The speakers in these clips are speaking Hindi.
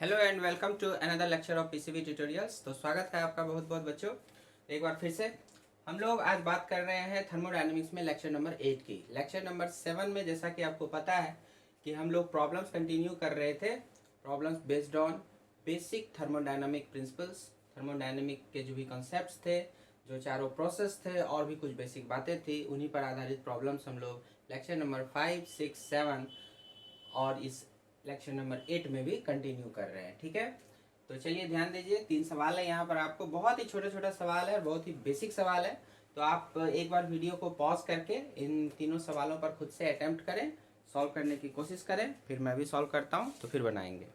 Hello and welcome to another lecture of PCB tutorials. तो स्वागत है आपका बहुत बहुत बच्चों, एक बार फिर से हम लोग आज बात कर रहे हैं थर्मोडायनेमिक्स में लेक्चर नंबर 8 की। लेक्चर नंबर 7 में जैसा कि आपको पता है कि हम लोग प्रॉब्लम्स कंटिन्यू कर रहे थे, problems based on basic thermodynamic principles. Thermodynamic के जो भी कॉन्सेप्ट्स थे, जो चारों प्रोसेस थे और भी कुछ बेसिक बातें थी, उन्हीं पर आधारित प्रॉब्लम्स हम लोग लेक्चर नंबर 5, 6, 7 और इस लेक्चर नंबर 8 में भी कंटिन्यू कर रहे हैं। ठीक है, तो चलिए ध्यान दीजिए, 3 सवाल है यहाँ पर आपको। बहुत ही छोटा छोटा सवाल है, बहुत ही बेसिक सवाल है। तो आप एक बार वीडियो को पॉज करके इन तीनों सवालों पर खुद से अटेम्प्ट करें, सॉल्व करने की कोशिश करें, फिर मैं भी सॉल्व करता हूँ तो फिर बनाएंगे।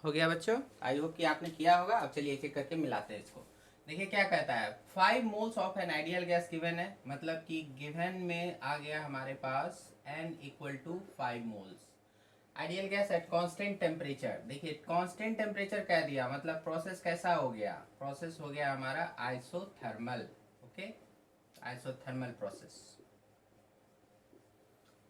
हो गया बच्चों, आई होप कि आपने किया होगा। अब चलिए एक एक करके मिलाते हैं इसको। देखिए क्या कहता है, 5 moles of an ideal gas given है, मतलब कि गिवन में आ गया हमारे पास n equal to 5 moles. Ideal gas at constant temperature. देखिए कांस्टेंट टेम्परेचर कह दिया, मतलब प्रोसेस कैसा हो गया, प्रोसेस हो गया हमारा आइसोथर्मल। Okay, isothermal process.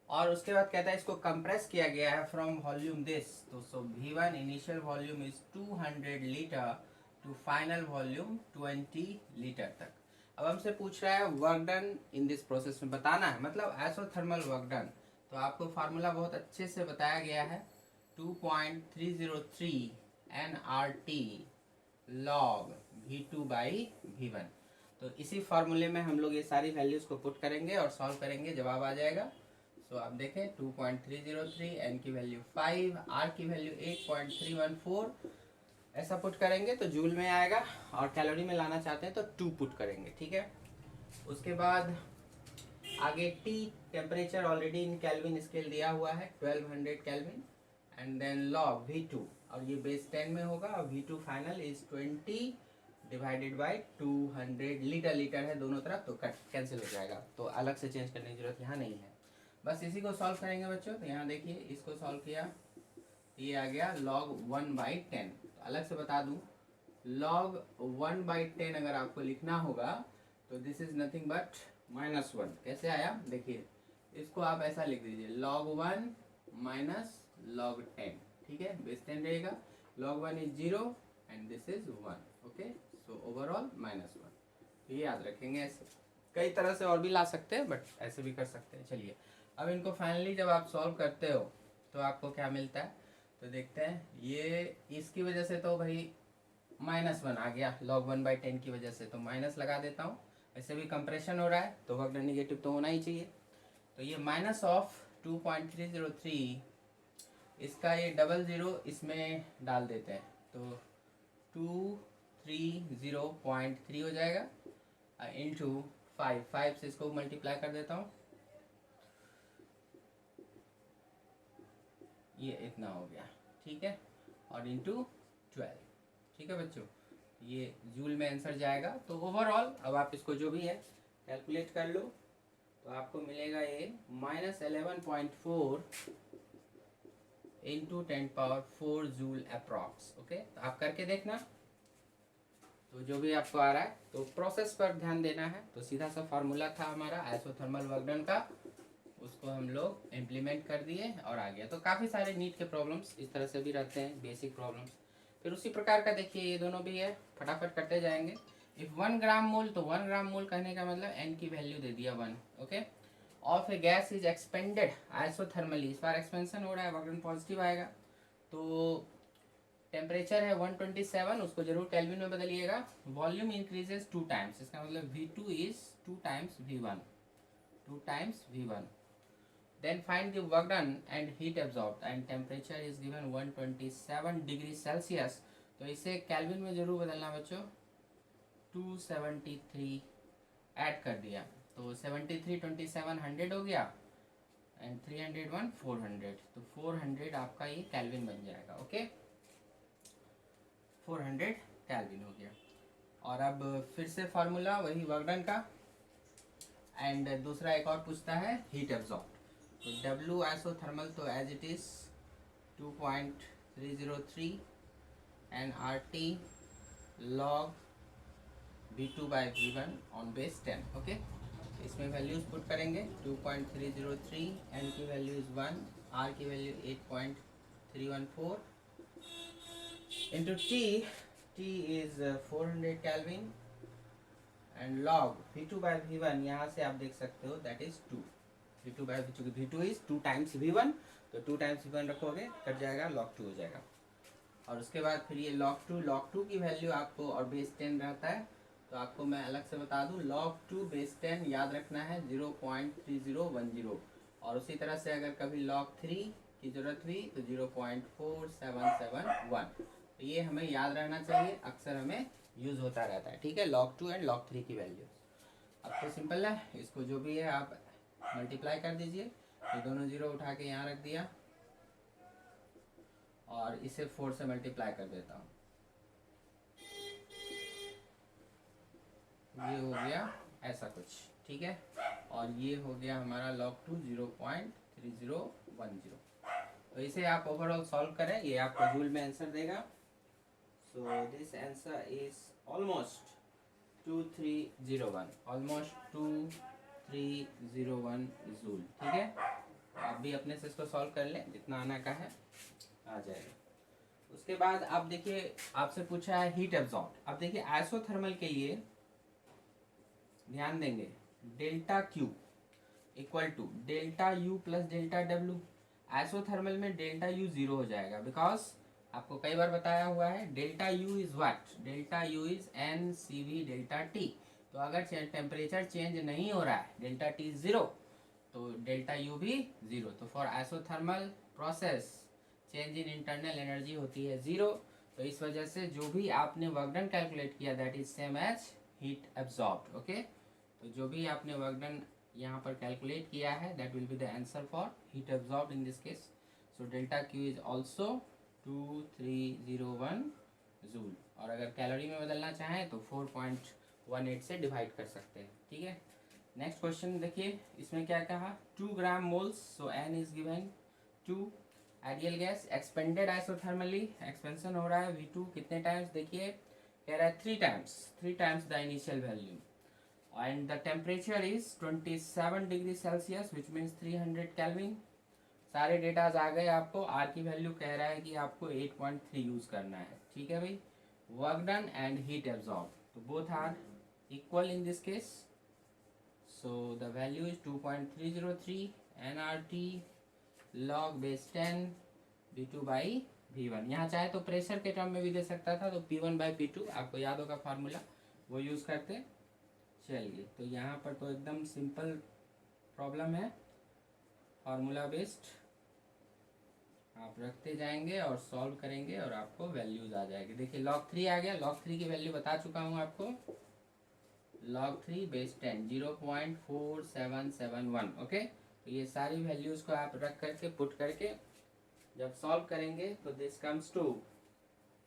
और उसके बाद कहता है इसको कंप्रेस किया गया है फ्रॉम वॉल्यूम दिस। तो so V1 initial volume is 200 litre to final volume 20 litre तक। अब हमसे पूछ रहा है work done in this process में बताना है, मतलब आइसोथर्मल वर्क डन। तो आपको फार्मूला बहुत अच्छे से बताया गया है, 2.303 nRT log V2 by V1। तो इसी फार्मूले में हम लोग ये सारी वैल्यूज को पुट करेंगे और सॉल्व करेंगे, जवाब आ जाएगा। सो आप देखें 2.303, n की वैल्यू 5, r की वैल्यू 8.314, ऐसा पुट करेंगे तो जूल में आएगा, और कैलोरी में लाना चाहते हैं तो 2 पुट करेंगे। ठीक है, उसके बाद आगे T temperature already in kelvin scale दिया हुआ है 1200 kelvin, and then log V2, और ये बेस 10 में होगा, और V2 final is 20 divided by 200 litre. Litre है दोनों तरफ तो कट कैंसिल हो जाएगा, तो अलग से चेंज करने की जरूरत यहाँ नहीं है। बस इसी को सॉल्व करेंगे बच्चों। तो यहाँ देखिए इसको सॉल्व किया, ये आ गया log 1/10। तो अलग से बता दूं, log 1/10 अगर आपको लिखना होगा तो दिस इज नथिंग बट -1। कैसे आया देखिए, इसको आप ऐसा लिख दीजिए, log 1 माइनस log 10। ठीक है, बेस 10 रहेगा, log 1 is 0 and this is 1। Okay, so overall -1। तो ये याद रखेंगे। ऐसे कई तरह से और भी ला सकते हैं, बट ऐसे भी कर सकते हैं। चलिए अब इनको फाइनली जब आप सॉल्व करते हो तो आपको क्या मिलता है, तो देखते हैं। ये इसकी वजह से तो भाई -1 आ गया, log 1/10 की वजह से, तो माइनस लगा देता हूँ। ऐसे भी कंप्रेशन हो रहा है तो वर्क डन निगेटिव तो होना ही चाहिए। तो ये माइनस ऑफ 2.303, इसका ये डबल ज़ीरो इसमें डाल देते हैं तो 230.3 हो जाएगा, इंटू 5 से इसको मल्टीप्लाई कर देता हूँ, ये इतना हो गया। ठीक है, और इंटू 12। ठीक है बच्चों, ये जूल में आंसर जाएगा। तो ओवरऑल अब आप इसको जो भी है कैलकुलेट कर लो, तो आपको मिलेगा ये -11.4 इंटू 10⁴ जूल अप्रॉक्स। ओके, तो आप करके देखना, तो जो भी आपको आ रहा है। तो प्रोसेस पर ध्यान देना है। तो सीधा सा फार्मूला था हमारा आइसोथर्मल वर्क डन का, उसको हम लोग इम्प्लीमेंट कर दिए और आ गया। तो काफ़ी सारे नीट के प्रॉब्लम्स इस तरह से भी रहते हैं, बेसिक प्रॉब्लम्स। फिर उसी प्रकार का देखिए ये दोनों भी है, फटाफट करते जाएंगे। इफ 1 ग्राम मोल, तो 1 ग्राम मोल कहने का मतलब एन की वैल्यू दे दिया 1। Okay, of A gas is expanded isothermally, इस बार एक्सपेंशन हो रहा है, वर्क डन पॉजिटिव आएगा। तो टेम्परेचर है 127, उसको जरूर केल्विन में बदलिएगा। वॉल्यूम इंक्रीजेस 2 टाइम्स, इसका मतलब V2 is 2 times V1, 2 times V1। Then find the work done and heat absorbed, and temperature is given 127 degree Celsius. तो इसे केल्विन में जरूर बदलना बच्चों, 273 ऐड कर दिया, तो 73 27 100 हो गया, एंड 301 400, तो 400 आपका ये केल्विन बन जाएगा। ओके, 400 केल्विन हो गया। और अब फिर से फार्मूला वही वर्क डन का, एंड दूसरा एक और पूछता है हीट एब्जॉर्ब। तो W आइसोथर्मल तो as it is 2.303 nRT log V2 by V1 on base 10। Okay, इसमें वैल्यूज पुट करेंगे, 2.303, n की वैल्यू इज 1, r की value 8.314, into T is 400 Kelvin and log V2 by V1 यहाँ से आप देख सकते हो that is 2 V2 by V2 V2 is 2 times V1 तो 2 times V1 रखोगे कट जाएगा log 2 हो जाएगा। और उसके बाद फिर ये log 2 की वैल्यू आपको और बेस 10 रहता है तो आपको मैं अलग से बता दूं log 2 बेस 10 याद रखना है 0.3010 और उसी तरह से अगर कभी log 3 की ज़रूरत हुई तो 0.4771 तो ये हमें याद रहना चाहिए, अक्सर हमें यूज़ होता रहता है। ठीक है, log 2 एंड log 3 की वैल्यू अब तो सिंपल है, इसको जो भी है आप मल्टीप्लाई कर दीजिए। तो दोनों जीरो उठा के यहाँ रख दिया और इसे 4 से मल्टीप्लाई कर देता हूँ, ये हो गया ऐसा कुछ। ठीक है, और ये हो गया हमारा log 2 0.3010। तो इसे आप ओवरऑल सॉल्व करें, ये आपको जूल में आंसर देगा। So this answer is almost 2301, almost 2301 joule. ठीक है, आप भी अपने से इसको सॉल्व कर लें, जितना आना का है आ जाएगा। उसके बाद आप देखिए, आपसे पूछा है हीट एब्जॉर्ब। अब देखिए आइसोथर्मल के लिए ध्यान देंगे, delta Q equal to delta U plus delta W. Isothermal में डेल्टा यू जीरो हो जाएगा, बिकॉज आपको कई बार बताया हुआ है delta U is what, delta U is n C V delta T. तो अगर टेम्परेचर चेंज नहीं हो रहा है, डेल्टा टी जीरो, तो डेल्टा यू भी जीरो। तो for isothermal process change in internal energy होती है जीरो। तो इस वजह से जो भी आपने वर्क डन कैलकुलेट किया that is same as heat absorbed. Okay, तो जो भी आपने वर्क डन यहाँ पर कैलकुलेट किया है that will be the answer for heat absorbed in this case. So delta Q is also 2301 joule. और अगर कैलोरी में बदलना चाहें तो 4.18 से डिवाइड कर सकते हैं। ठीक है, नेक्स्ट क्वेश्चन देखिए, इसमें क्या कहा, 2 gram moles, so n is given 2। Ideal gas expanded isothermally, expansion हो रहा है V2 कितने टाइम्स, देखिए कह रहा है 3 times the initial value and the temperature is 27 degree Celsius which means 300 kelvin. सारे डेटाज आ गए आपको। आर की वैल्यू कह रहा है कि आपको 8.3 यूज करना है। ठीक है भाई, work done and heat absorb, तो both are equal in this case. So the value is 2.303 nRT log base 10 V2 by V1। यहाँ चाहे तो प्रेशर के टर्म में भी दे सकता था, तो P1 बाई P2 आपको याद होगा फार्मूला, वो यूज करते। चलिए, तो यहाँ पर तो एकदम सिंपल प्रॉब्लम है, फार्मूला बेस्ड आप रखते जाएंगे और सॉल्व करेंगे और आपको वैल्यूज आ जाएगी। देखिए log 3 आ गया, log 3 की वैल्यू बता चुका हूँ आपको, log 3 बेस 10 0.4771। ओके, तो ये सारी वैल्यूज को आप रख करके पुट करके जब सॉल्व करेंगे तो this comes to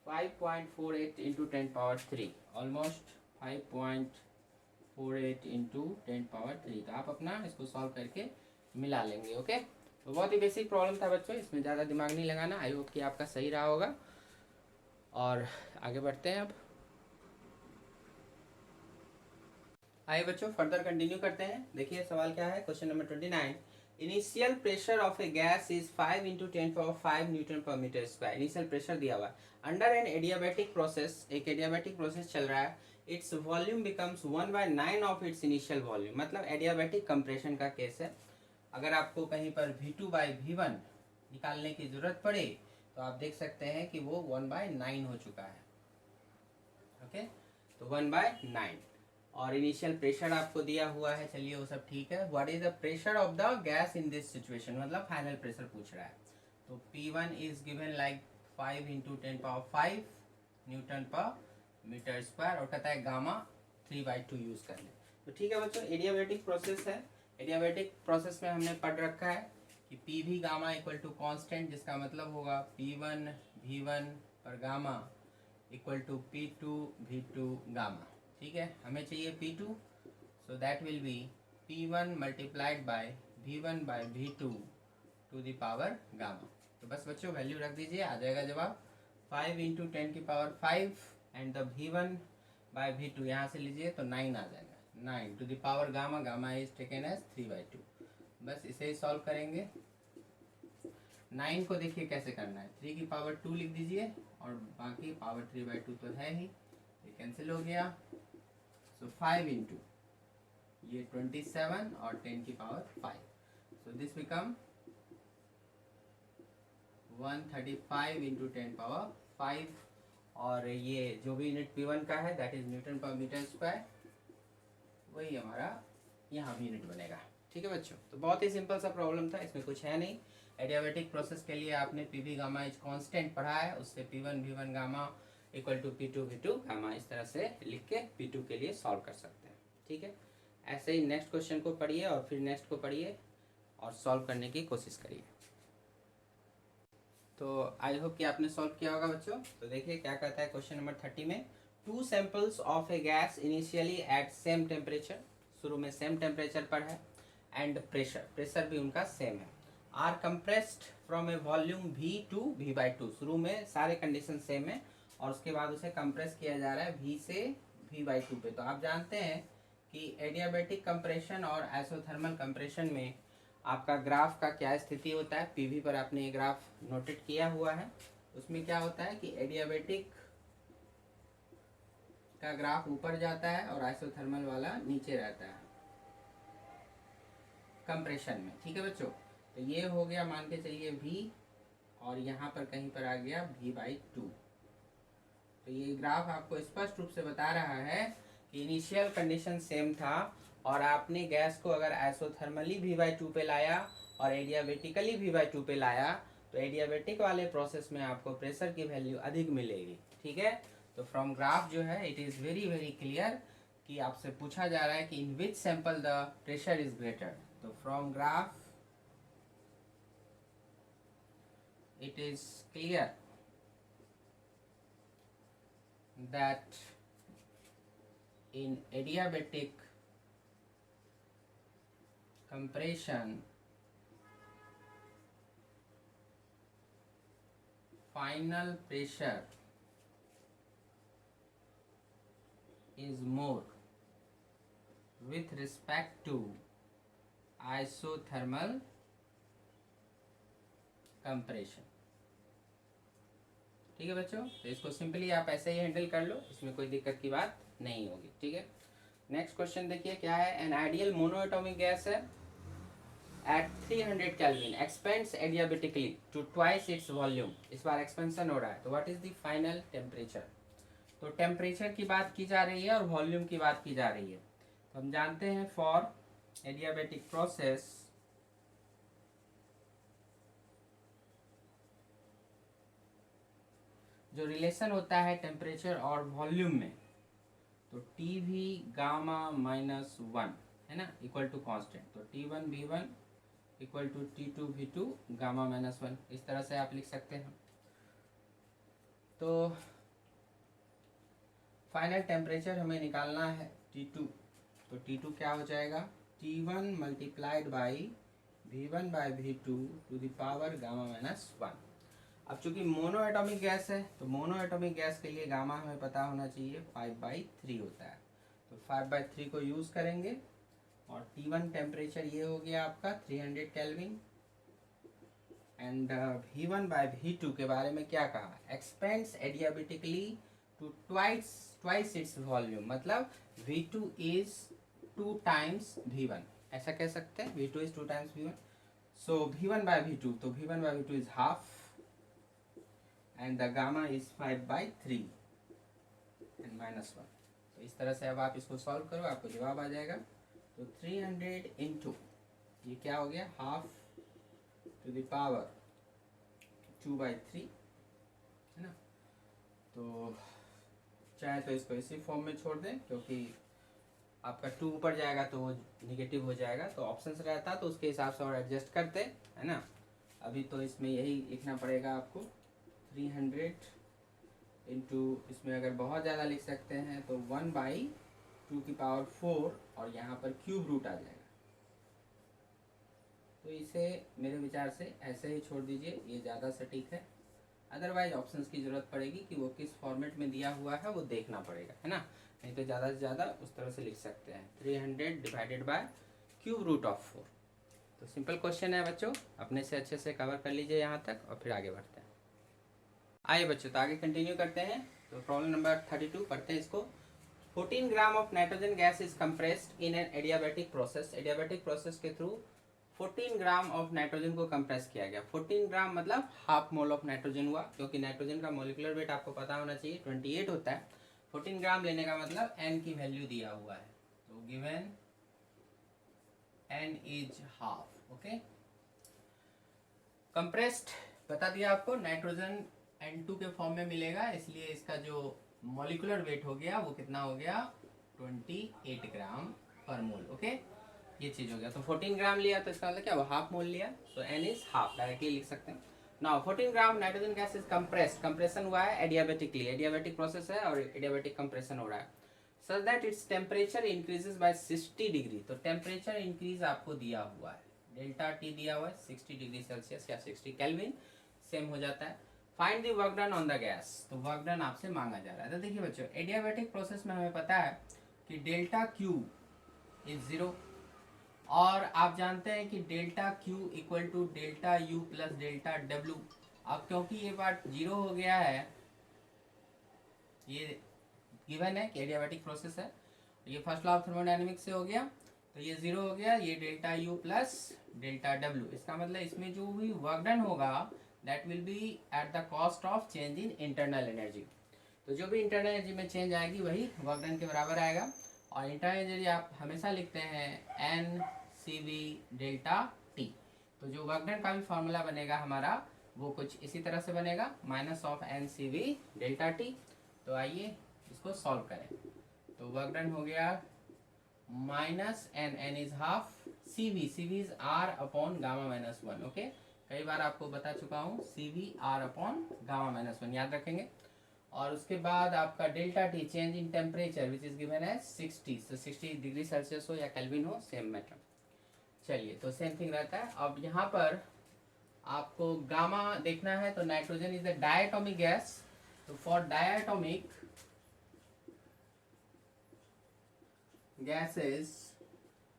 5.48 into 10⁻3, almost 5.48 into 10⁻3। तो आप अपना इसको सॉल्व करके मिला लेंगे। ओके, तो बहुत ही बेसिक प्रॉब्लम था बच्चों, इसमें ज़्यादा दिमाग नहीं लगाना। आई होप कि आपका सही रहा होगा। और आगे बढ़ते हैं अब। आइए बच्चों फर्दर कंटिन्यू करते हैं। देखिए सवाल क्या है, question number 29। Initial pressure of A gas is 5 into 10⁻5 Newton पर मीटर स्क्वायर। इनिशियल प्रेशर दिया हुआ है। अंडर एन एडियाबैटिक प्रोसेस, एक एडियाबैटिक प्रोसेस चल रहा है, its volume becomes 1/9 of its initial volume. मतलब एडियाबैटिक कंप्रेशन का केस है। अगर आपको कहीं पर V2 बाई V1 निकालने की जरूरत पड़े तो आप देख सकते हैं कि वो 1/9 हो चुका है। ओके, तो 1/9 और इनिशियल प्रेशर आपको दिया हुआ है। चलिए वो सब ठीक है। What is the pressure of the gas in this situation, मतलब फाइनल प्रेशर पूछ रहा है। तो P1 is given like 5 into 10⁻5 Newton पर मीटर स्क्वायर और कहता है गामा 3/2 यूज कर ले। तो ठीक है बच्चों, एडियाबैटिक प्रोसेस है। एडियाबैटिक प्रोसेस में हमने पढ़ रखा है कि पी भी गामा इक्वल टू कॉन्स्टेंट, जिसका मतलब होगा P1 V1 पर gamma equal to P2 V2 gamma. ठीक है, हमें चाहिए P2, so that will be P1 multiplied by V1 by V2 to the power gamma. तो बस बच्चों वैल्यू रख दीजिए, आ जाएगा जवाब 5 into 10⁻5 and the V1 by V2 यहाँ से लीजिए तो 9 आ जाएगा, 9 to the power gamma, gamma is taken as 3/2। बस इसे ही सॉल्व करेंगे। 9 को देखिए कैसे करना है, 3 की पावर 2 लिख दीजिए और बाकी पावर 3/2 तो है ही, ये कैंसिल हो गया। सो 5 इंटू ये 27 और 10 की power 5, so this become 135 into 10 power 5, और ये जो भी यूनिट P1 का है दैट इज न्यूटन पर मीटर स्क्वायर, वही हमारा यहाँ भी यूनिट बनेगा। ठीक है बच्चों, तो बहुत ही सिंपल सा प्रॉब्लम था, इसमें कुछ है नहीं। एडियाबेटिक प्रोसेस के लिए आपने PV गामा इज कांस्टेंट पढ़ा है, उससे P1 V1 gamma equal to P2 V2 gamma इस तरह से लिख के P2 के लिए सॉल्व कर सकते हैं। ठीक है, ऐसे ही नेक्स्ट क्वेश्चन को पढ़िए और फिर नेक्स्ट को पढ़िए और सॉल्व करने की कोशिश करिए। तो आई होप कि आपने सॉल्व किया होगा बच्चों। तो देखिए क्या कहता है क्वेश्चन नंबर 30 में, 2 samples of A gas initially at same temperature, शुरू में सेम टेम्परेचर पर है, एंड प्रेशर भी उनका सेम है, are compressed from a volume V to V/2, शुरू में सारे कंडीशन सेम है और उसके बाद उसे कंप्रेस किया जा रहा है V से V/2 पे। तो आप जानते हैं कि एडियाबेटिक कंप्रेशन और आइसोथर्मल कंप्रेशन में आपका ग्राफ का क्या स्थिति होता है। PV पर आपने ये ग्राफ नोटेट किया हुआ है, उसमें क्या होता है कि एडियाबेटिक का ग्राफ ऊपर जाता है और आइसोथर्मल वाला नीचे रहता है कंप्रेशन में। ठीक है बच्चों, तो ये हो गया मान के चलिए V, और यहाँ पर कहीं पर आ गया V/2। तो ये ग्राफ आपको स्पष्ट रूप से बता रहा है कि इनिशियल कंडीशन सेम था और आपने गैस को अगर आइसोथर्मली V/2 पे लाया और एडियाबेटिकली V/2 पे लाया तो एडियाबेटिक वाले प्रोसेस में आपको प्रेशर की वैल्यू अधिक मिलेगी। ठीक है, तो फ्रॉम ग्राफ जो है it is very very clear कि आपसे पूछा जा रहा है कि in which sample the pressure is greater. तो from graph it is clear that in adiabatic compression final pressure is more with respect to isothermal compression। ठीक है बच्चों, तो इसको सिंपली आप ऐसे ही हैंडल कर लो, इसमें कोई दिक्कत की बात नहीं होगी। ठीक है, नेक्स्ट क्वेश्चन देखिए क्या है। एन आइडियल मोनोएटॉमिक गैस है at 300 kelvin expands adiabatically to twice its volume, इस बार एक्सपेंशन हो रहा है, तो what is the final temperature. तो टेम्परेचर की बात की जा रही है और वॉल्यूम की बात की जा रही है। तो हम जानते हैं फॉर एडियाबेटिक प्रोसेस जो रिलेशन होता है टेम्परेचर और वॉल्यूम में, तो TV गामा -1 है ना इक्वल टू कांस्टेंट, तो T1 V1 equal to T2 V2 gamma -1, इस तरह से आप लिख सकते हैं। तो फाइनल टेम्परेचर हमें निकालना है T2, तो T2 क्या हो जाएगा, T1 multiplied by V1/V2 to the power gamma -1। अब चूंकि मोनो एटॉमिक गैस है तो मोनो एटॉमिक गैस के लिए गामा हमें पता होना चाहिए 5/3 होता है, तो 5/3 को यूज़ करेंगे और T1 टेम्परेचर ये हो गया आपका 300 केल्विन, एंड V1/V2 के बारे में क्या कहा, expands adiabatically to twice its volume, मतलब V2 इज 2 टाइम्स V1, ऐसा कह सकते हैं V2 is 2 times V1। So V1/V2, तो V1/V2 is half and the gamma is 5/3 and -1। तो इस तरह से अब आप इसको सॉल्व करो, आपको जवाब आ जाएगा। तो 300 इंटू ये क्या हो गया, हाफ टू द पावर 2/3 है ना। तो चाहे तो इसको इसी फॉर्म में छोड़ दें, क्योंकि आपका 2 ऊपर जाएगा तो वो निगेटिव हो जाएगा, तो ऑप्शन रहता तो उसके हिसाब से और एडजस्ट करते है ना। अभी तो इसमें यही लिखना पड़ेगा आपको 300 इंटू, इसमें अगर बहुत ज़्यादा लिख सकते हैं तो 1/2 और यहाँ पर क्यूब रूट आ जाएगा। तो इसे मेरे विचार से ऐसे ही छोड़ दीजिए, ये ज़्यादा सटीक है। अदरवाइज ऑप्शंस की ज़रूरत पड़ेगी कि वो किस फॉर्मेट में दिया हुआ है वो देखना पड़ेगा, है ना। नहीं तो ज़्यादा से ज़्यादा उस तरह से लिख सकते हैं 300 divided by cube root of 4। तो सिंपल क्वेश्चन है बच्चों, अपने से अच्छे से कवर कर लीजिए यहाँ तक और फिर आगे बढ़ते हैं। आइए बच्चों, तो आगे कंटिन्यू करते हैं। तो प्रॉब्लम नंबर 32 पढ़ते हैं इसको। 14 gram of nitrogen gas is compressed in an adiabatic process. Adiabatic process के थ्रू 14 ग्राम ऑफ नाइट्रोजन को कंप्रेस किया गया। 14 ग्राम मतलब हाफ मोल ऑफ नाइट्रोजन हुआ, क्योंकि नाइट्रोजन का मोलिकुलर वेट आपको पता होना चाहिए 28 होता है। 14 ग्राम लेने का मतलब n की वैल्यू दिया हुआ है, तो given n is half. Okay, compressed बता दिया आपको, नाइट्रोजन N2 के फॉर्म में मिलेगा, इसलिए इसका जो मॉलिकुलर वेट हो गया वो कितना हो गया 28 ग्राम पर मोल। ओके, ये चीज हो गया। तो 14 ग्राम लिया तो इसका मतलब क्या हुआ, हाफ मोल लिया, सो n इज हाफ, डायरेक्टली लिख सकते हैं। Now 14 gram nitrogen gas is compressed, compression हुआ है एडियाबेटिकली, एडियाबेटिक प्रोसेस है और एडियाबेटिक कंप्रेशन हो रहा है, so that its temperature increases by 60 degree. तो टेम्परेचर इंक्रीज आपको दिया हुआ है, डेल्टा टी दिया हुआ है 60 डिग्री सेल्सियस या 60 केल्विन, सेम हो जाता है। Find the work done on the gas, तो वर्क डन आपसे मांगा जा रहा है। तो देखिए बच्चों, एडियाबेटिक प्रोसेस में हमें पता है कि डेल्टा क्यू इज 0, और आप जानते हैं कि delta Q equal to delta U plus delta W. अब क्योंकि ये पार्ट 0 हो गया है, ये गिवन है कि एडियाबेटिक प्रोसेस है, ये फर्स्ट लॉ ऑफ थर्मोडायनेमिक्स से हो गया, तो ये 0 हो गया, ये delta U plus delta W. इसका मतलब इसमें जो भी वर्क डन होगा that will B at the cost of change in internal energy. तो जो भी इंटरनल एनर्जी में चेंज आएगी वही वर्क डन के बराबर आएगा। और इंटरनल एनर्जी आप हमेशा लिखते हैं n C V delta T. तो जो वर्क डन का भी फॉर्मूला बनेगा हमारा वो कुछ इसी तरह से बनेगा, minus of n C V delta T. तो आइए इसको सॉल्व करें। तो वर्क डन हो गया minus n, n is half, C V is R upon gamma minus 1। Okay, कई बार आपको बता चुका हूँ, C V R upon gamma minus 1 याद रखेंगे। और उसके बाद आपका delta T change in temperature which is given as 60, so 60 degree Celsius हो या केल्विन हो, सेम मैटर। चलिए, तो सेम थिंग रहता है। अब यहाँ पर आपको गामा देखना है, तो nitrogen is the diatomic gas, तो फॉर डायटोमिक गैसेस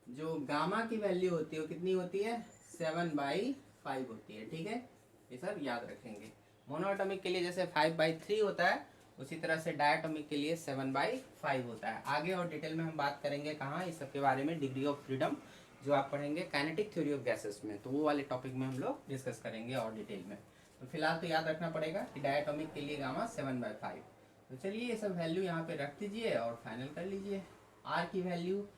जो गामा की वैल्यू होती है वो कितनी होती है 7/5 होती है। ठीक है, ये सब याद रखेंगे। मोनोएटॉमिक के लिए जैसे 5/3 होता है, उसी तरह से डायटोमिक के लिए 7/5 होता है। आगे और डिटेल में हम बात करेंगे कहाँ इस सब के बारे में, डिग्री ऑफ फ्रीडम जो आप पढ़ेंगे काइनेटिक थ्योरी ऑफ गैसेस में, तो वो वाले टॉपिक में हम लोग डिस्कस करेंगे और डिटेल में। तो फिलहाल तो याद रखना पड़ेगा कि डायटोमिक के लिए गामा 7/5। तो चलिए ये सब वैल्यू यहाँ पे रख दीजिए और फाइनल कर लीजिए। आर की वैल्यू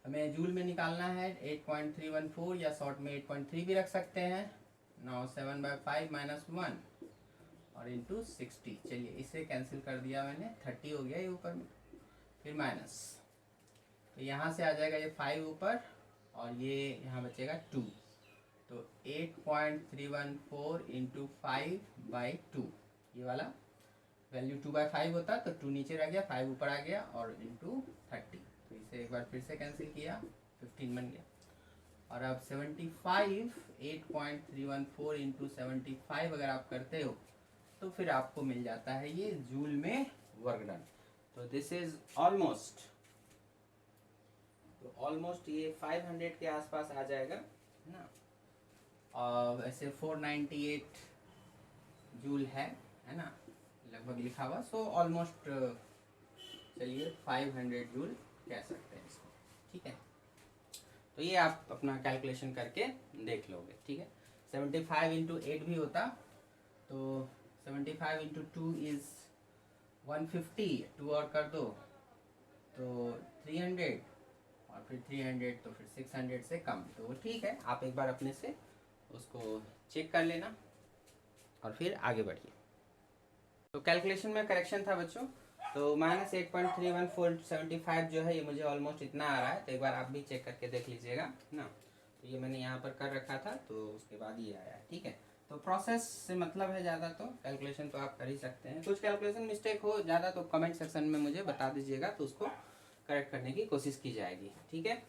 हमें जूल में निकालना है 8.314, या शॉर्ट में 8.3 भी रख सकते हैं। नाउ 7/5 माइनस 1 और इंटू 60। चलिए इसे कैंसिल कर दिया मैंने, 30 हो गया ये ऊपर में, फिर माइनस, तो यहाँ से आ जाएगा ये 5 ऊपर और ये यहाँ बचेगा 2। तो 8.314 इंटू 5/2, ये वाला वैल्यू 2/5 होता, तो 2 नीचे रह गया, 5 ऊपर आ गया और इंटू 30। तो इसे एक बार फिर से कैंसिल किया, 15 बन गया। और अब 75, 8.314 इंटू 75 अगर आप करते हो तो फिर आपको मिल जाता है ये जूल में वर्क डन। तो दिस इज ऑलमोस्ट, तो ऑलमोस्ट ये 500 के आसपास आ जाएगा, है ना। और वैसे 498 जूल है ना, लगभग लिखा हुआ, सो ऑलमोस्ट चलिए 500 जूल कह सकते हैं इसको। ठीक है, तो ये आप अपना कैलकुलेशन करके देख लोगे। ठीक है, 75 इंटू 8 भी होता, तो 75 इंटू 2 इज 150, 2 और कर दो तो 300, और फिर 300 तो फिर 600 से कम, तो ठीक है, आप एक बार अपने से उसको चेक कर लेना और फिर आगे बढ़िए। तो कैलकुलेशन में करेक्शन था बच्चों, तो -8.31475 जो है ये मुझे ऑलमोस्ट इतना आ रहा है, तो एक बार आप भी चेक करके देख लीजिएगा ना। तो ये मैंने यहाँ पर कर रखा था, तो उसके बाद ये आया। ठीक है, तो प्रोसेस से मतलब है ज़्यादा, तो कैलकुलेशन तो आप कर ही सकते हैं। कुछ कैलकुलेशन मिस्टेक हो ज़्यादा तो कमेंट सेक्शन में मुझे बता दीजिएगा, तो उसको करेक्ट करने की कोशिश की जाएगी। ठीक है,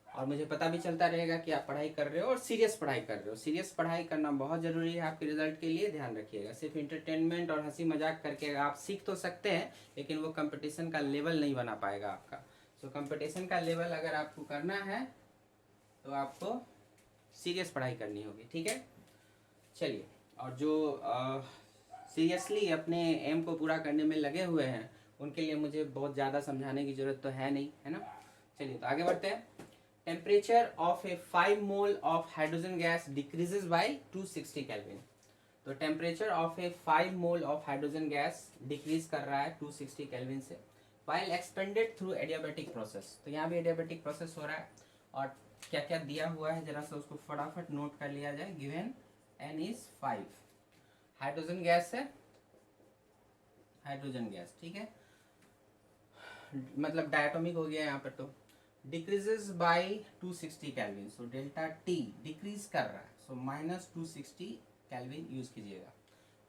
और मुझे पता भी चलता रहेगा कि आप पढ़ाई कर रहे हो और सीरियस पढ़ाई कर रहे हो। सीरियस पढ़ाई करना बहुत ज़रूरी है आपके रिजल्ट के लिए, ध्यान रखिएगा। सिर्फ इंटरटेनमेंट और हंसी मजाक करके आप सीख तो सकते हैं, लेकिन वो कंपटीशन का लेवल नहीं बना पाएगा आपका। सो कंपटीशन का लेवल अगर आपको करना है तो आपको सीरियस पढ़ाई करनी होगी, ठीक है। चलिए, और जो सीरियसली अपने एम को पूरा करने में लगे हुए हैं उनके लिए मुझे बहुत ज़्यादा समझाने की ज़रूरत तो है नहीं, है ना। चलिए तो आगे बढ़ते हैं। Temperature of a 5 mole of hydrogen gas decreases by 260 kelvin. तो temperature of a 5 mole of hydrogen gas decrease कर रहा है 260 केल्विन से while expanded through adiabatic process. तो यहाँ भी एडियाबेटिक प्रोसेस हो रहा है और क्या क्या दिया हुआ है जरा सा उसको फटाफट नोट कर लिया जाए। Given an is 5, hydrogen gas है, हाइड्रोजन गैस, ठीक है, मतलब डायटोमिक हो गया यहाँ पर। तो decreases by 260 kelvin, so delta T decrease कर रहा है, सो माइनस 260 केल्विन यूज कीजिएगा।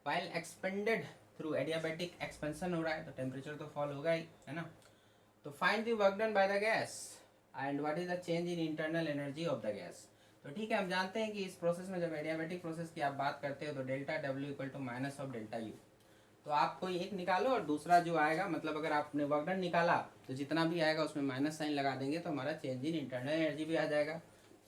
While expanded through adiabatic expansion हो रहा है तो टेम्परेचर तो फॉल होगा ही, है ना। तो find the work done by the gas and what is the change in internal energy of the gas. तो ठीक है, हम जानते हैं कि इस प्रोसेस में जब एडियाबेटिक प्रोसेस की आप बात करते हो तो delta W equal to minus of delta U. तो आप कोई एक निकालो और दूसरा जो आएगा, मतलब अगर आपने वर्क डन निकाला तो जितना भी आएगा उसमें माइनस साइन लगा देंगे तो हमारा चेंज इन इंटरनल एनर्जी भी आ जाएगा।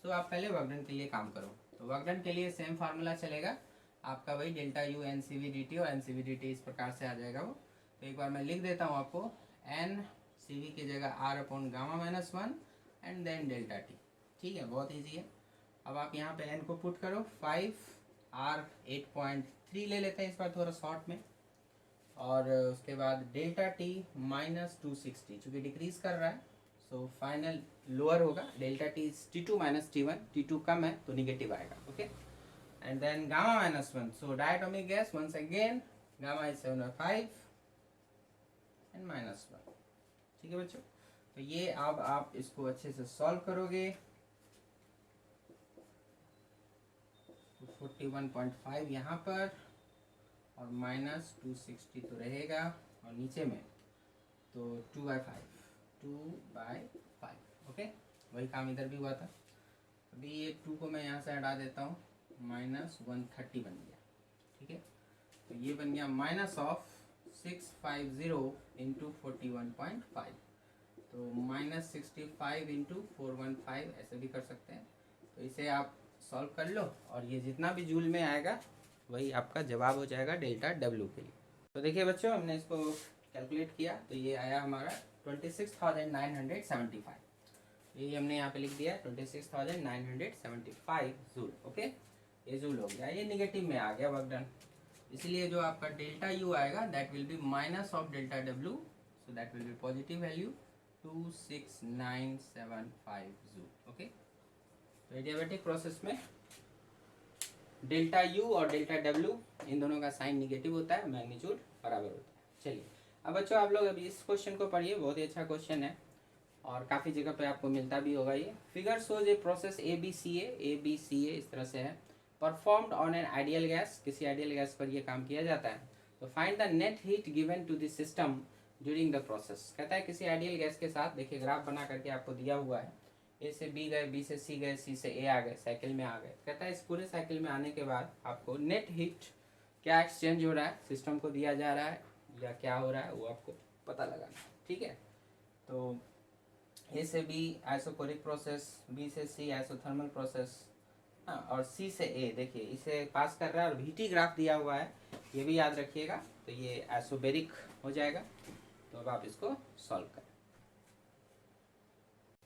तो आप पहले वर्क डन के लिए काम करो। तो वर्क डन के लिए सेम फार्मूला चलेगा आपका, वही delta U n C V D T, और n C V D T इस प्रकार से आ जाएगा वो। तो एक बार मैं लिख देता हूँ आपको, एन सी वी की जगह R upon gamma minus 1 and then delta T, ठीक है, बहुत ईजी है। अब आप यहाँ पे एन को पुट करो, 5 आर 8.3 ले लेते हैं इस बार थोड़ा शॉर्ट में, और उसके बाद डेल्टा टी माइनस 260, चूँकि डिक्रीज कर रहा है सो फाइनल लोअर होगा। Delta T T two minus T one, T two कम है तो निगेटिव आएगा, okay. And then gamma minus 1, so diatomic gas once again, gamma is 7.5 and minus 1, ठीक है बच्चों। तो ये अब आप इसको अच्छे से सॉल्व करोगे, 41.5 यहाँ पर और माइनस 260 तो रहेगा, और नीचे में तो 2/5, ओके। वही काम इधर भी हुआ था। अभी ये 2 को मैं यहाँ से हटा देता हूँ, माइनस 130 बन गया, ठीक है। तो ये बन गया माइनस ऑफ 650 इंटू 41.5, तो माइनस 65 इंटू 415 ऐसे भी कर सकते हैं। तो इसे आप सॉल्व कर लो और ये जितना भी जूल में आएगा वही आपका जवाब हो जाएगा डेल्टा डब्ल्यू के लिए। तो देखिए बच्चों, हमने इसको कैलकुलेट किया तो ये आया हमारा 26,975। ये हमने यहाँ पे लिख दिया 26,975 जूल, ओके। ये जूल हो गया, ये निगेटिव में आ गया वर्क डन, इसलिए जो आपका डेल्टा यू आएगा that will B minus of delta W, so that will B positive value 26,975 joule, okay. तो एडियाबेटिक प्रोसेस में डेल्टा यू और डेल्टा डब्ल्यू इन दोनों का साइन निगेटिव होता है, मैग्नीट्यूड बराबर होता है। चलिए अब बच्चों आप लोग अभी इस क्वेश्चन को पढ़िए, बहुत ही अच्छा क्वेश्चन है और काफ़ी जगह पे आपको मिलता भी होगा। ये figure shows a process A B C A इस तरह से है, performed on an ideal gas, किसी आइडियल गैस पर ये काम किया जाता है। तो find the net heat given to the system during the process. कहता है किसी आइडियल गैस के साथ, देखिए ग्राफ बना करके आपको दिया हुआ है, ए से बी गए, बी से सी गए, सी से ए आ गए, साइकिल में आ गए। कहता है इस पूरे साइकिल में आने के बाद आपको नेट हीट क्या एक्सचेंज हो रहा है, सिस्टम को दिया जा रहा है या क्या हो रहा है वो आपको पता लगाना है, ठीक है। तो ए से बी आइसोकोरिक प्रोसेस, बी से सी आइसोथर्मल प्रोसेस, हाँ, और सी से ए, देखिए इसे पास कर रहा है और वीटी ग्राफ दिया हुआ है, ये भी याद रखिएगा। तो ये आइसोबेरिक हो जाएगा। तो अब आप इसको सॉल्व करें।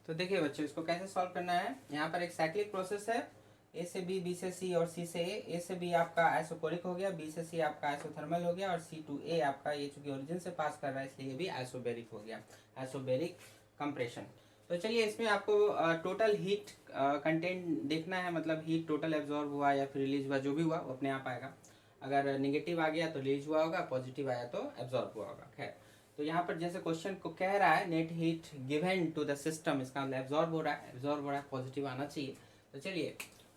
तो देखिए बच्चों, इसको कैसे सॉल्व करना है। यहाँ पर एक साइक्लिक प्रोसेस है, ए से बी से सी और सी से ए से बी आपका आइसोकोरिक हो गया, बी से सी आपका आइसोथर्मल हो गया, और सी टू ए आपका, ये चूंकि ओरिजिन से पास कर रहा है इसलिए ये भी आइसोबेरिक हो गया, आइसोबेरिक कंप्रेशन। तो चलिए इसमें आपको टोटल हीट कंटेंट देखना है, मतलब हीट टोटल एब्जॉर्ब हुआ या फिर रिलीज हुआ, जो भी हुआ वो अपने आप आएगा। अगर नेगेटिव आ गया तो रिलीज हुआ होगा, पॉजिटिव आया तो एब्जॉर्ब हुआ होगा। खैर, तो यहाँ पर जैसे क्वेश्चन को कह रहा है net heat given to the system, इसका मतलब एब्जॉर्ब हो रहा है, एब्जॉर्ब हो रहा है, पॉजिटिव आना चाहिए। तो चलिए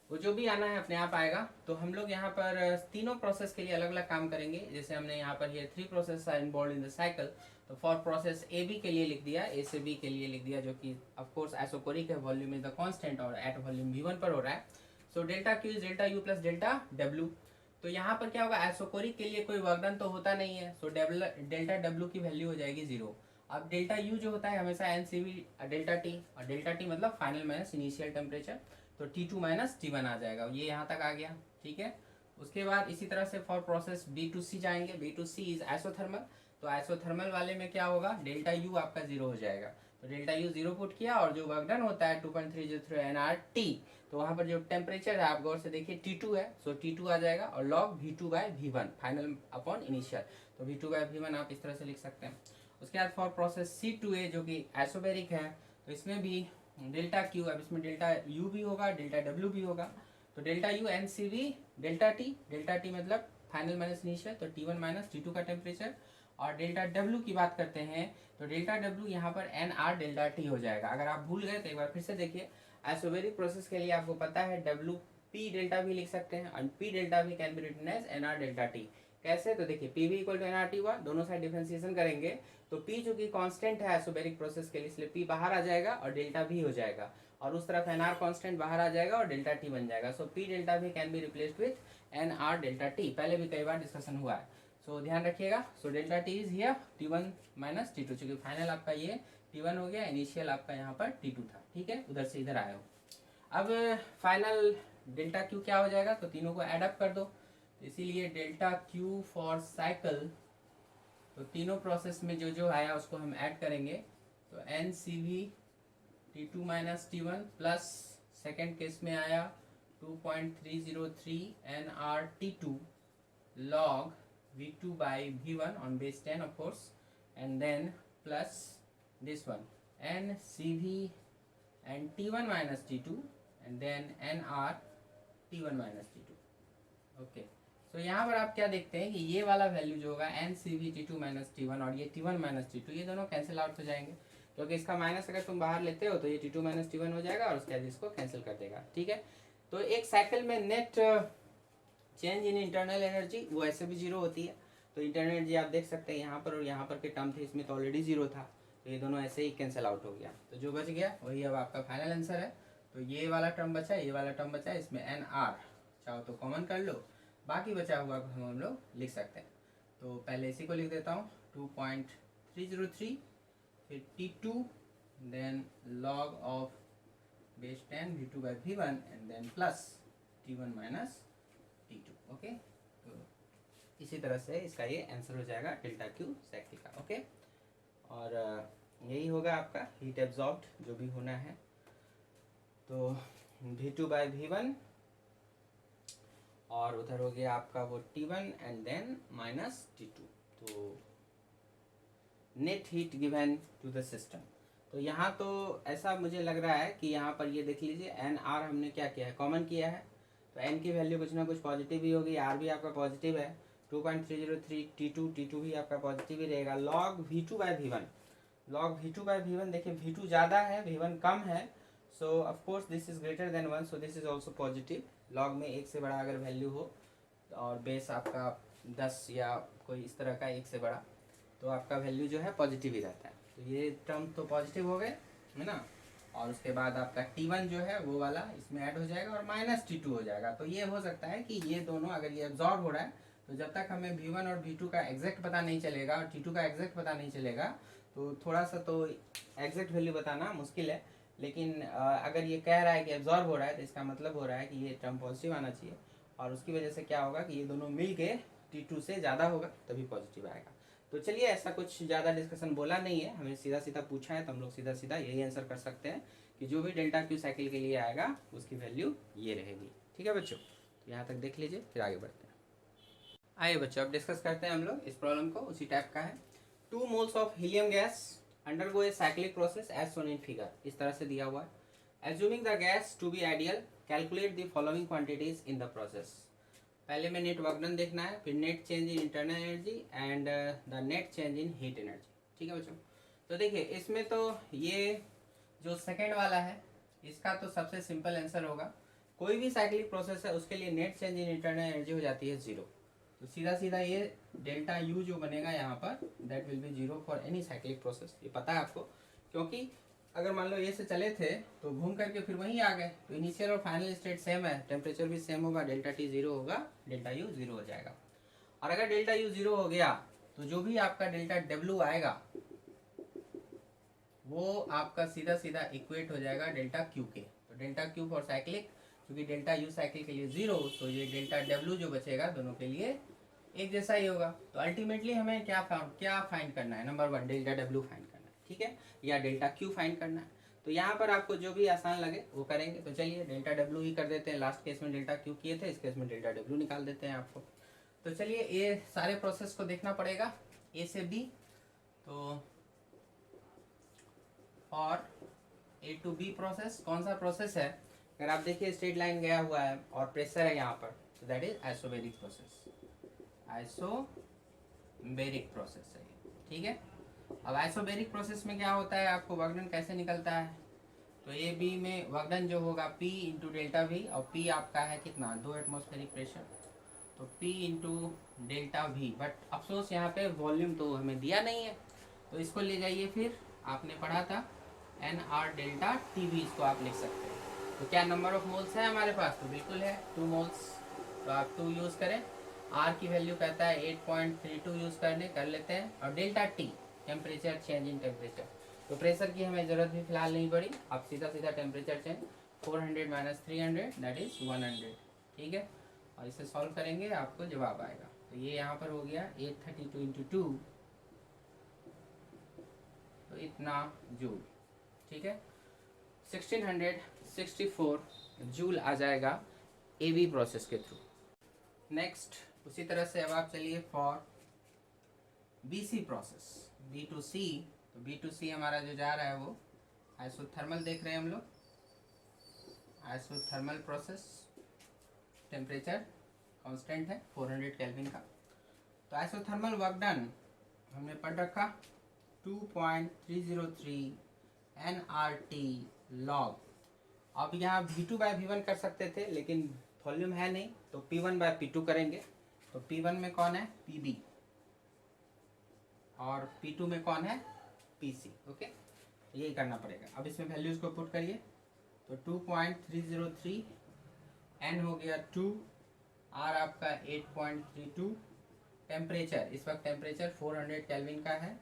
वो जो भी आना है अपने आप आएगा। तो हम लोग यहाँ पर तीनों प्रोसेस के लिए अलग अलग काम करेंगे। जैसे हमने यहाँ पर ये 3 process are involve in the cycle, तो फॉर प्रोसेस ए बी के लिए लिख दिया, ए से बी के लिए लिख दिया, जो कि ऑफ कोर्स आइसोकोरिक है, वॉल्यूम इज द कांस्टेंट और एट वॉल्यूम v1 पर हो रहा है। सो delta Q is delta U plus delta W. तो यहाँ पर क्या होगा, आइसोकोरिक के लिए कोई वर्क डन तो होता नहीं है, सो डेल्टा डब्ल्यू की वैल्यू हो जाएगी 0। अब डेल्टा यू जो होता है हमेशा N C V delta T, और डेल्टा टी मतलब फाइनल माइनस इनिशियल टेम्परेचर। तो तो T2 माइनस T1 आ जाएगा, ये यहाँ तक आ गया। ठीक है, उसके बाद इसी तरह से फॉर प्रोसेस B2C जाएंगे। B2C इज आइसोथर्मल, तो आइसोथर्मल वाले में क्या होगा, डेल्टा U आपका 0 हो जाएगा। तो डेल्टा U 0 पुट किया और जो वर्क डन होता है 2.303 nRT, तो वहाँ पर जो टेम्परेचर है आप गौर से देखिए T2 है, सो T2 आ जाएगा और log V2/V1 final upon initial, तो V2/V1 आप इस तरह से लिख सकते हैं। उसके बाद फॉर प्रोसेस C2A जो कि आइसोबेरिक है, तो इसमें भी डेल्टा Q, अब इसमें डेल्टा U भी होगा, डेल्टा W भी होगा, तो delta U NCV delta T मतलब फाइनल माइनस इनिशियल, तो T1 माइनस T2 का टेम्परेचर। और डेल्टा W की बात करते हैं तो डेल्टा W यहाँ पर NR डेल्टा T हो जाएगा। अगर आप भूल गए तो एक बार फिर से देखिए, आइसोबेरिक प्रोसेस के लिए आपको पता है WP डेल्टा भी लिख सकते हैं और P डेल्टा भी can be written as NR delta T। कैसे, तो देखिए PV इक्वल टू NRT हुआ, दोनों साइड डिफरेंशिएशन करेंगे तो P जो कि कांस्टेंट है आइसोबेरिक प्रोसेस के लिए, इसलिए P बाहर आ जाएगा और डेल्टा भी हो जाएगा, और उस तरफ NR कांस्टेंट बाहर आ जाएगा और डेल्टा T बन जाएगा। सो P डेल्टा भी can be replaced with NR delta T, पहले भी कई बार डिस्कशन हुआ है, सो ध्यान रखिएगा। So delta T is here T1 minus T2, चूंकि फाइनल आपका ये T1 हो गया, इनिशियल आपका यहाँ पर T2 था। ठीक है, उधर से इधर आया हो। अब फाइनल डेल्टा Q क्या हो जाएगा, तो तीनों को एड अप कर दो, इसीलिए डेल्टा Q फॉर साइकिल, तो तीनों प्रोसेस में जो जो आया उसको हम ऐड करेंगे, तो NCV T2 minus T1 plus second case में आया 2.303 nRT2 log V2/V1 on base 10 of course, and then plus this one NCV and T1 minus T2 and then NR T1 minus T2। Okay, तो यहाँ पर आप क्या देखते हैं कि ये वाला वैल्यू जो होगा NCV T2 माइनस T1 और ये T1 माइनस T2, ये दोनों कैंसिल आउट हो जाएंगे, क्योंकि इसका माइनस अगर तुम बाहर लेते हो तो ये T2 माइनस T1 हो जाएगा और उसके बाद इसको कैंसिल कर देगा। ठीक है, तो एक साइकिल में net change in internal energy वो ऐसे भी 0 होती है, तो इंटरनल एनर्जी आप देख सकते हैं यहाँ पर, और यहाँ पर के टर्म थे, इसमें तो ऑलरेडी 0 था, तो ये दोनों ऐसे ही कैंसिल आउट हो गया, तो जो बच गया वही अब आपका फाइनल आंसर है। तो ये वाला टर्म बचा, ये वाला टर्म बचा, इसमें NR चाहो तो कॉमन कर लो, बाकी बचा हुआ हम लोग लिख सकते हैं। तो पहले इसी को लिख देता हूँ 2.303, फिर T2, then log of base 10 V2/V1 and then plus T1 minus T2। Okay, तो इसी तरह से इसका ये आंसर हो जाएगा डेल्टा Q साइकिल का। ओके, और यही होगा आपका हीट एब्जॉर्ब्ड जो भी होना है, तो V2/V1 और उधर हो गया आपका वो T1 and then minus T2, तो net heat given to the system. तो यहाँ तो ऐसा मुझे लग रहा है कि यहाँ पर ये देख लीजिए NR हमने क्या किया है, कॉमन किया है, तो N की वैल्यू कुछ ना कुछ पॉजिटिव ही होगी, R भी आपका पॉजिटिव है, 2.303 T2 भी आपका पॉजिटिव ही रहेगा, log V2/V1 देखिए V2 ज़्यादा है, V1 कम है, so of course this is greater than 1, so this is also positive. Log में 1 से बड़ा अगर वैल्यू हो और बेस आपका 10 या कोई इस तरह का 1 से बड़ा, तो आपका वैल्यू जो है पॉजिटिव ही रहता है, तो ये टर्म तो पॉजिटिव हो गए है ना। और उसके बाद आपका T1 जो है वो वाला इसमें ऐड हो जाएगा और माइनस T2 हो जाएगा। तो ये हो सकता है कि ये दोनों अगर ये एब्जॉर्ब हो रहा है, तो जब तक हमें V1 और V2 का एग्जैक्ट पता नहीं चलेगा और T2 का एग्जैक्ट पता नहीं चलेगा, तो थोड़ा सा तो एग्जैक्ट वैल्यू बताना मुश्किल है, लेकिन अगर ये कह रहा है कि एब्जॉर्ब हो रहा है तो इसका मतलब हो रहा है कि ये टर्म पॉजिटिव आना चाहिए, और उसकी वजह से क्या होगा कि ये दोनों मिल के T2 से ज़्यादा होगा तभी पॉजिटिव आएगा। तो चलिए, ऐसा कुछ ज़्यादा डिस्कशन बोला नहीं है, हमें सीधा सीधा पूछा है तो हम लोग सीधा सीधा यही आंसर कर सकते हैं कि जो भी डेल्टा Q साइकिल के लिए आएगा उसकी वैल्यू ये रहेगी। ठीक है बच्चों, तो यहाँ तक देख लीजिए, फिर आगे बढ़ते हैं। आइए बच्चों, अब डिस्कस करते हैं हम लोग इस प्रॉब्लम को, उसी टाइप का है। 2 moles of helium gas undergo a cyclic process as shown in figure, इस तरह से दिया हुआ है। Assuming the gas to be ideal, calculate the following quantities in the process। पहले में नेट वर्क डन देखना है, फिर net change in internal energy and the net change in heat energy. ठीक है बच्चों, तो देखिए इसमें तो ये जो सेकेंड वाला है इसका तो सबसे सिंपल आंसर होगा, कोई भी साइक्लिक प्रोसेस है उसके लिए net change in internal energy हो जाती है 0, तो सीधा सीधा ये डेल्टा U जो बनेगा यहाँ पर that will B 0 for any cyclic process. ये पता है आपको, क्योंकि अगर मान लो ये से चले थे तो घूम करके फिर वहीं आ गए, तो इनिशियल और फाइनल स्टेट सेम है, टेम्परेचर भी सेम होगा, डेल्टा T 0 होगा, डेल्टा U 0 हो जाएगा। और अगर डेल्टा U 0 हो गया तो जो भी आपका डेल्टा W आएगा वो आपका सीधा सीधा इक्वेट हो जाएगा डेल्टा Q के। तो डेल्टा क्यू फॉर साइक्लिक, क्योंकि डेल्टा यू साइकिल के लिए 0, तो ये डेल्टा डब्ल्यू जो बचेगा दोनों के लिए एक जैसा ही होगा। तो अल्टीमेटली हमें क्या फाइंड करना है, नंबर 1 डेल्टा डब्ल्यू फाइंड करना है, ठीक है, या डेल्टा क्यू फाइंड करना है। तो यहाँ पर आपको जो भी आसान लगे वो करेंगे। तो चलिए डेल्टा डब्ल्यू ही कर देते हैं, लास्ट केस में डेल्टा क्यू किए थे, इस केस में डेल्टा डब्ल्यू निकाल देते हैं आपको। तो चलिए ये सारे प्रोसेस को देखना पड़ेगा ए से बी। तो और ए टू बी प्रोसेस कौन सा प्रोसेस है, अगर आप देखिए स्ट्रेट लाइन गया हुआ है और प्रेशर है यहाँ पर, तो that is isobaric process, isobaric process है ये, ठीक है। अब आइसोबैरिक प्रोसेस में क्या होता है, आपको वर्क डन कैसे निकलता है, तो ए बी में वर्क डन जो होगा P इंटू डेल्टा वी, और P आपका है कितना 2 एटमॉस्फेरिक प्रेशर, तो P into delta we. But अफसोस यहाँ पे वॉल्यूम तो हमें दिया नहीं है, तो इसको ले जाइए, फिर आपने पढ़ा था NR डेल्टा TV, इसको आप लिख सकते हैं। तो क्या नंबर ऑफ मोल्स है हमारे पास, तो बिल्कुल है 2 मोल्स, तो आप 2 यूज़ करें। R की वैल्यू कहता है 8.32 यूज़ कर लेते हैं। और delta T temperature change in temperature, तो प्रेशर की हमें ज़रूरत भी फिलहाल नहीं पड़ी, आप सीधा सीधा temperature change 400 minus 300 that is 100, ठीक है। और इसे सॉल्व करेंगे आपको जवाब आएगा। तो ये यहाँ पर हो गया 832 इंटू 2, तो इतना जूल, ठीक है, 1664 जूल आ जाएगा ए बी प्रोसेस के थ्रू। नेक्स्ट उसी तरह से अब आप चलिए for B C process, B to C. तो बी टू सी हमारा जो जा रहा है वो आइसोथर्मल देख रहे हैं हम लोग, आइसोथर्मल प्रोसेस, टेम्परेचर कांस्टेंट है 400 केल्विन का। तो आइसोथर्मल वर्क डन हमने पढ़ रखा 2.303 nRT log। अब यहाँ V2 बाय V1 कर सकते थे, लेकिन वॉल्यूम है नहीं, तो P1 बाय P2 करेंगे। तो P1 में कौन है PB, और P2 में कौन है PC, ओके, यही करना पड़ेगा। अब इसमें वैल्यूज को पुट करिए, तो 2.303, N हो गया 2, R आपका 8.32, टेम्परेचर इस वक्त टेम्परेचर 400 केल्विन का है,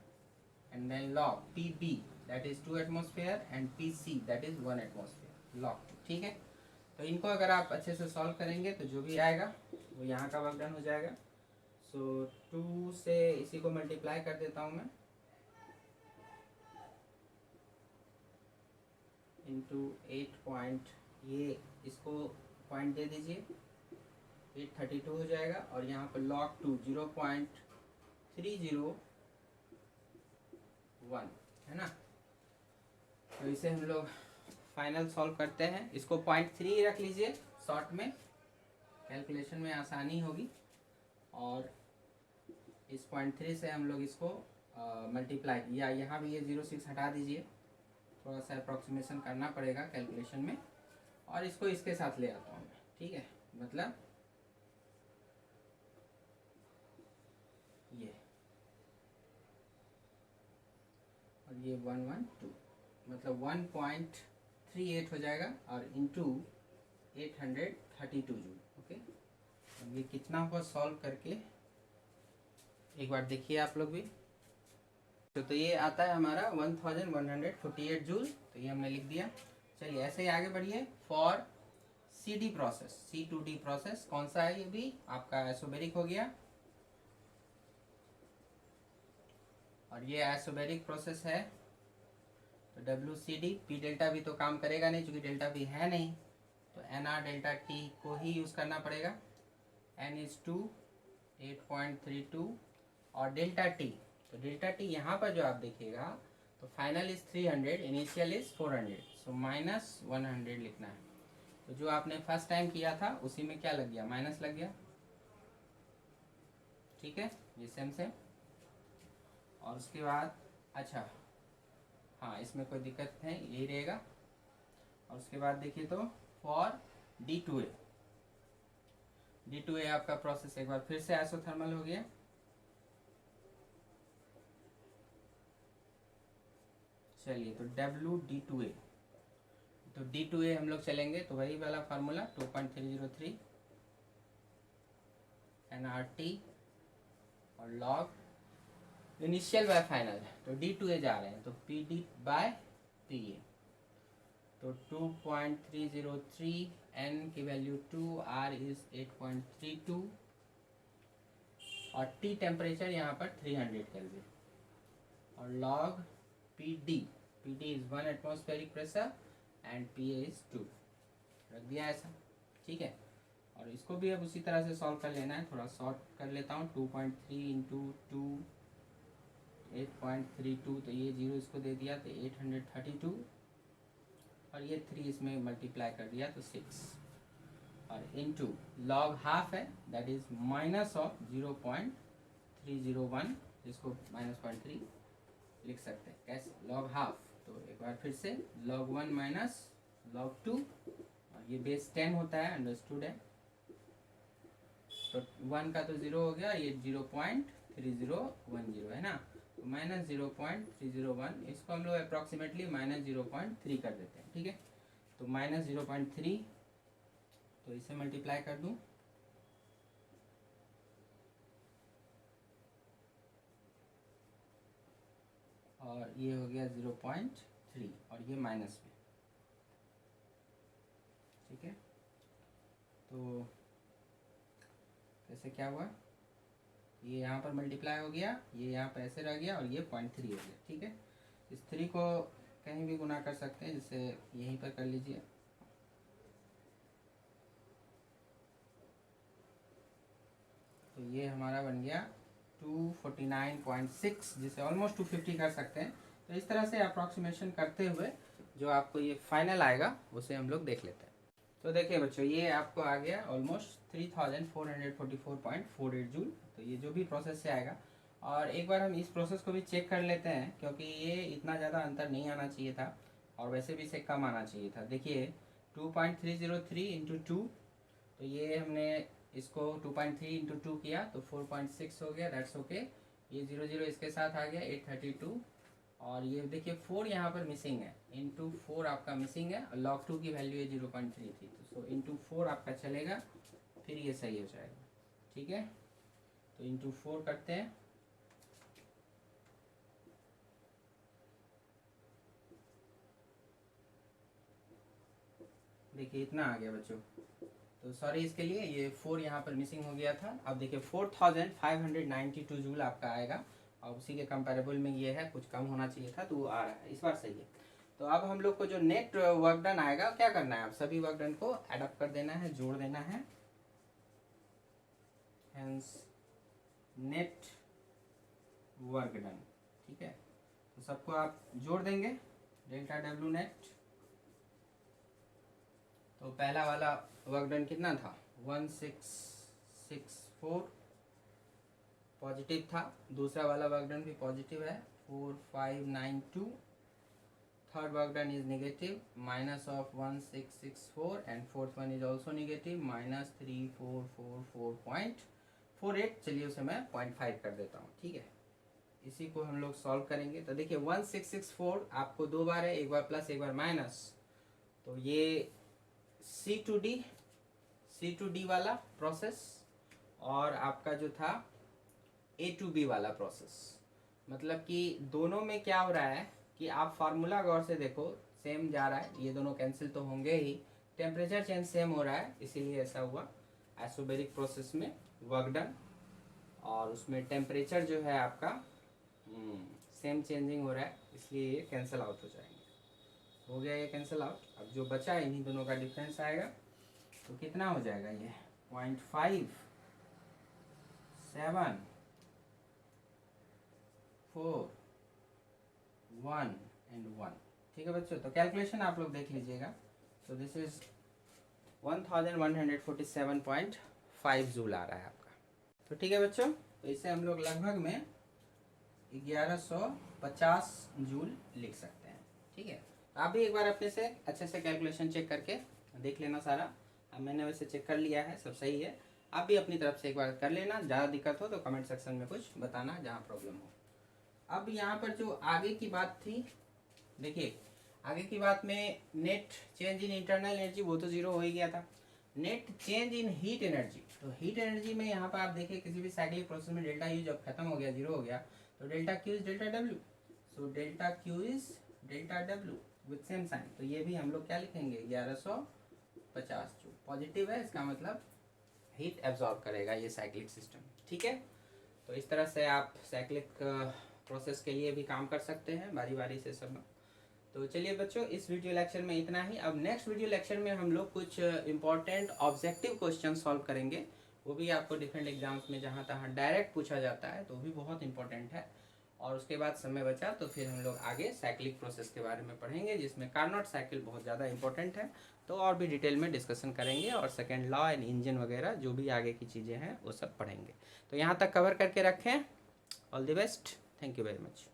and then log PB that is 2 atmosphere and PC that is 1 atmosphere, log, ठीक है। तो इनको अगर आप अच्छे से सॉल्व करेंगे तो जो भी आएगा वो यहाँ का वर्क डन हो जाएगा। सो 2 से इसी को मल्टीप्लाई कर देता हूँ मैं, इंटू 8 पॉइंट, ये इसको पॉइंट दे दीजिए, 832 हो जाएगा। और यहाँ पर लॉग 2 0.301 है ना। तो इसे हम लोग फाइनल सॉल्व करते हैं, इसको 0.3 रख लीजिए शॉर्ट में, कैलकुलेशन में आसानी होगी। और इस 0.3 से हम लोग इसको मल्टीप्लाई, या यहाँ भी ये 0.6 हटा दीजिए, थोड़ा सा अप्रॉक्सीमेशन करना पड़ेगा कैलकुलेशन में, और इसको इसके साथ ले आता हूँ मैं, ठीक है, मतलब ये, और ये 112 मतलब 1.38 हो जाएगा, और इंटू 832 जूल, ओके। अब ये कितना हुआ सॉल्व करके एक बार देखिए आप लोग भी। तो ये आता है हमारा 1148 जूल, तो ये हमने लिख दिया। चलिए ऐसे ही आगे बढ़िए for CD process, C2D process कौन सा है, ये भी आपका आइसोबैरिक हो गया, और ये आइसोबैरिक प्रोसेस है। तो WCD, P डेल्टा भी तो काम करेगा नहीं क्योंकि डेल्टा भी है नहीं, तो NR डेल्टा T को ही यूज़ करना पड़ेगा। N इज 2, 8.32, और डेल्टा T, तो डेल्टा T यहाँ पर जो आप देखिएगा, तो final is 300, initial is 400, so minus 100 लिखना है। तो जो आपने फर्स्ट टाइम किया था उसी में क्या लग गया, माइनस लग गया, ठीक है, ये सेम सेम। और उसके बाद अच्छा हाँ, इसमें कोई दिक्कत नहीं, यही रहेगा। और उसके बाद देखिए तो फॉर D2A आपका प्रोसेस एक बार फिर से आइसोथर्मल हो गया। चलिए तो WD2A, तो D2A हम लोग चलेंगे, तो वही वाला फार्मूला 2.303 nRT और लॉग इनिशियल बाय फाइनल, तो D2A जा रहे हैं, तो PD बाय PA, तो 2.303, n की वैल्यू 2, r इज 8.32 और T टेम्परेचर यहाँ पर 300 केल्विन और log PD is 1 atmospheric pressure and PA is 2, रख दिया ऐसा, ठीक है। और इसको भी अब उसी तरह से सॉल्व कर लेना है, थोड़ा शॉर्ट कर लेता हूँ। 2.3 इंटू 2 8.32, तो ये 0 इसको दे दिया तो 832 और ये 3 इसमें मल्टीप्लाई कर दिया तो 6 और इनटू लॉग हाफ है दैट इज माइनस ऑफ 0.301, जिसको -0.3 लिख सकते हैं कैसे, लॉग हाफ। तो एक बार फिर से log 1 माइनस log 2, और ये बेस 10 होता है, अंडरस्टूड है। तो 1 का तो 0 हो गया, ये 0.3010 है ना, तो -0.301, इसको हम लोग अप्रॉक्सीमेटली -0.3 कर देते हैं, ठीक है। तो -0.3, तो इसे मल्टीप्लाई कर दूं, और ये हो गया 0.3 और ये माइनस में, ठीक है। तो कैसे क्या हुआ, ये यहाँ पर मल्टीप्लाई हो गया, ये यहाँ पर ऐसे रह गया और ये 0.3 हो गया, ठीक है। इस 3 को कहीं भी गुना कर सकते हैं, जैसे यहीं पर कर लीजिए। तो ये हमारा बन गया 249.6, जिसे ऑलमोस्ट 250 कर सकते हैं। तो इस तरह से अप्रॉक्सीमेशन करते हुए जो आपको ये फाइनल आएगा उसे हम लोग देख लेते हैं। तो देखिए बच्चों, ये आपको आ गया ऑलमोस्ट 3444.48 जूल। तो ये जो भी प्रोसेस से आएगा, और एक बार हम इस प्रोसेस को भी चेक कर लेते हैं, क्योंकि ये इतना ज़्यादा अंतर नहीं आना चाहिए था और वैसे भी इसे कम आना चाहिए था। देखिए 2.303 इंटू 2, तो ये हमने इसको 2.3 इंटू 2 किया तो 4.6 हो गया, दैट्स ओके। ये 0 इसके साथ आ गया 832, और ये देखिए 4 यहाँ पर मिसिंग है, इंटू 4 आपका मिसिंग है, और log 2 की वैल्यू है 0.33, तो सो इंटू 4 आपका चलेगा, फिर ये सही हो जाएगा, ठीक है। तो इंटू 4 करते हैं, देखिए इतना आ गया बच्चों। तो सॉरी इसके लिए, ये 4 यहाँ पर मिसिंग हो गया था। अब देखिए 4592 जूल आपका आएगा, और उसी के कंपेरेबल में ये है, कुछ कम होना चाहिए था तो वो आ रहा है, इस बार सही है। तो अब हम लोग को जो नेट वर्क डन आएगा, क्या करना है, अब सभी वर्क डन को एडअप कर देना है, जोड़ देना है। हेंस नेट वर्क डन, ठीक है। तो सबको आप जोड़ देंगे, डेल्टा डब्ल्यू नेट। तो पहला वाला वर्क डन कितना था, 1664 पॉजिटिव था। दूसरा वाला वर्क डन भी पॉजिटिव है, 4592। Third work done is negative, minus of 1664, and fourth one is also negative, -3444.48। चलिए उसे मैं 0.5 कर देता हूँ, ठीक है। इसी को हम लोग सॉल्व करेंगे। तो देखिए 1664 आपको 2 बार है, एक बार प्लस एक बार माइनस, तो ये C2D वाला प्रोसेस, और आपका जो था A2B वाला प्रोसेस। मतलब कि दोनों में क्या हो रहा है कि आप फार्मूला गौर से देखो, सेम जा रहा है, ये दोनों कैंसिल तो होंगे ही, टेम्परेचर चेंज सेम हो रहा है, इसीलिए ऐसा हुआ। आइसोबैरिक प्रोसेस में वर्क डन, और उसमें टेम्परेचर जो है आपका सेम चेंजिंग हो रहा है, इसलिए ये कैंसिल आउट हो जाएंगे। हो गया ये कैंसिल आउट। अब जो बचा है इन्हीं दोनों का डिफरेंस आएगा, तो कितना हो जाएगा ये 0.5 7 4 1 एंड 1, ठीक है बच्चों। तो कैलकुलेशन आप लोग देख लीजिएगा। सो दिस इज 1147.5 जूल आ रहा है आपका। तो ठीक है बच्चों, तो इसे हम लोग लगभग में 1150 जूल लिख सकते हैं, ठीक है। आप भी एक बार अपने से अच्छे से कैलकुलेशन चेक करके देख लेना सारा। अब मैंने वैसे चेक कर लिया है, सब सही है। आप भी अपनी तरफ से एक बार कर लेना, ज़्यादा दिक्कत हो तो कमेंट सेक्शन में कुछ बताना जहाँ प्रॉब्लम हो। अब यहाँ पर जो आगे की बात थी, देखिए आगे की बात में net change in internal energy, वो तो 0 हो ही गया था। Net change in heat energy, तो हीट एनर्जी में यहाँ पर आप देखिए किसी भी साइक्लिक प्रोसेस में डेल्टा यू जब खत्म हो गया, 0 हो गया, तो delta Q is delta W. So delta Q is delta W, with same sign, तो ये भी हम लोग क्या लिखेंगे 1150 जूल। पॉजिटिव है, इसका मतलब हीट एब्जॉर्ब करेगा ये साइक्लिक सिस्टम, ठीक है। तो इस तरह से आप साइक्लिक प्रोसेस के लिए भी काम कर सकते हैं बारी बारी से सब। तो चलिए बच्चों, इस वीडियो लेक्चर में इतना ही। अब नेक्स्ट वीडियो लेक्चर में हम लोग कुछ इंपॉर्टेंट ऑब्जेक्टिव क्वेश्चन सॉल्व करेंगे, वो भी आपको डिफरेंट एग्जाम्स में जहाँ तहाँ डायरेक्ट पूछा जाता है, तो वो भी बहुत इंपॉर्टेंट है। और उसके बाद समय बचा तो फिर हम लोग आगे साइक्लिक प्रोसेस के बारे में पढ़ेंगे, जिसमें कार्नोट साइकिल बहुत ज़्यादा इंपॉर्टेंट है। तो और भी डिटेल में डिस्कशन करेंगे, और सेकेंड लॉ एंड इंजन वगैरह जो भी आगे की चीज़ें हैं वो सब पढ़ेंगे। तो यहाँ तक कवर करके रखें। All the best, thank you very much.